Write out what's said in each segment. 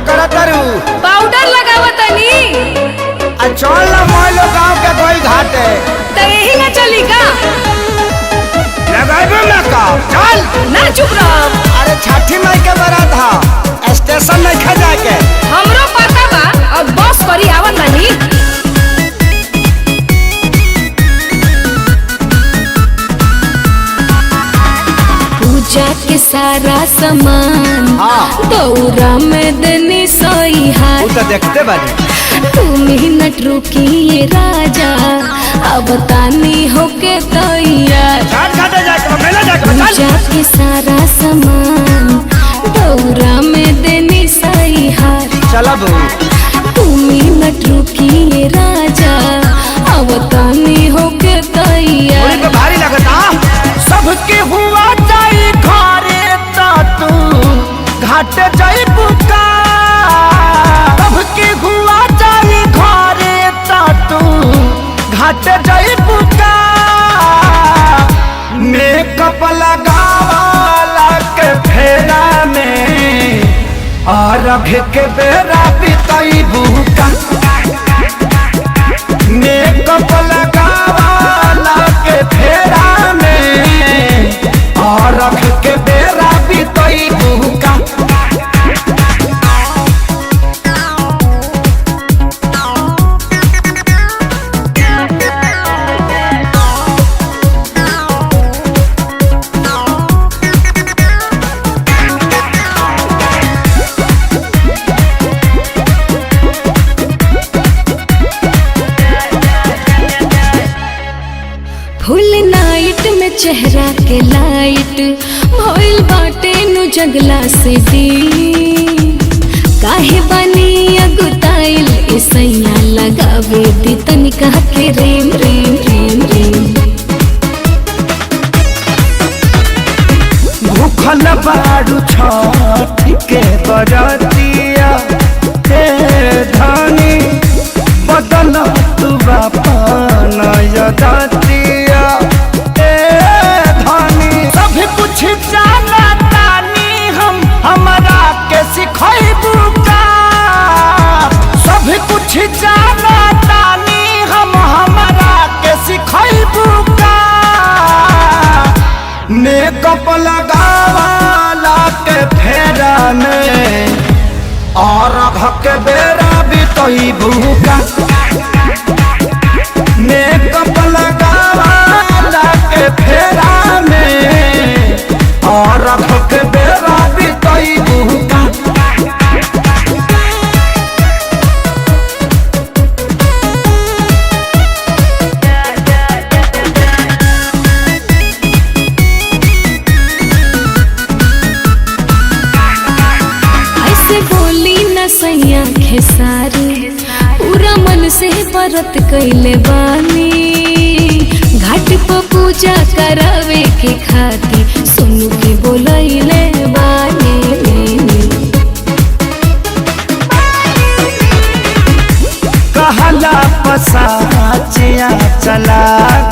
करा तारू पाउडर लगावतनी चल ना मोलो गांव के कोई घाट है तो यही ना चली का लगाइबे ना का चल ना चुप रहो। अरे छठी माई के बारात हा स्टेशन नहीं खा जाके हमरो पता बा अब बस करी आवत नहीं। पूजा के सारा सामान दौरा में देनी सोई हाथ तो देखते बानी तुम ही नट रुकी राजा अब तानी होके तैयार पूजा के सारा सामान दौरा में देनी सही हार चला तुम ही नट रुकी राजा अब तानी होके तैयार भारी लगता सबके हुआ जाई घरे तू घाट जाई बुका सबके हुआ जाई घरे तू घाट जाई बुका मेकअप लगावाला के फेरा में और के बेरा बिताई बुका मेकअप लगावाला के फेरा में और के बेरा बिताई बुका फुल नाइट में चेहरा के लाइट भइल बाटे नु जंगला से दी काहे बनी अगुताइल ऐसैया लगावे दी तनिका के रेम रेम रेम रेम भूखल बाड़ू छठ के बरतिया हे धनी बदल तू बापा नयतिया सब कुछ जाना तानी हम हमरा के सिखैबू का सब कुछ जाना तानी हम हमरा के सिखैबू का मेकअप लगावाला के फेरा में और के बेरा बितैबू का मेकअप लगावाला के फेरा में और के बेरा बितैबू का ऐसे बोली न सैया खेसारी पूरा मन से व्रत कैले बानी घाट पर पूजा करावे के खाती सुनु के बोलैले बानी कहला पसाचिया चला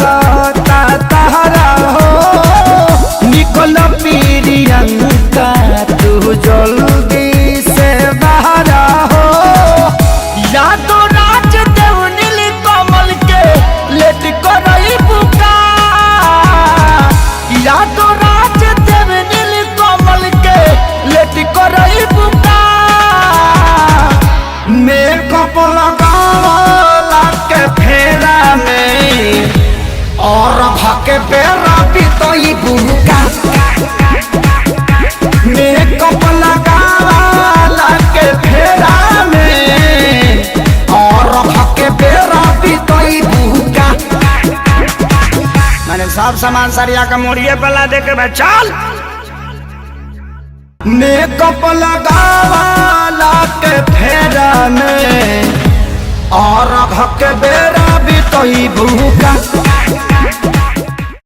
गोता तहरा हो निकल पीरियंका तू जल्दी से बाहरा हो या तो राज देव नील कमल के लेट करई बुका या तो राज देव नील कमल के लेट करई बुका मेकअप लगावाला के फेरा में और भाके बेरा बितई बुका मेकअप लगावाला के फेरा में और भाके बेरा बितई बुका मैंने सब सामान सरिया का मोड़िए पला दे के चल मेकअप लगावाला के फेरा में और के बेरा बितई बुका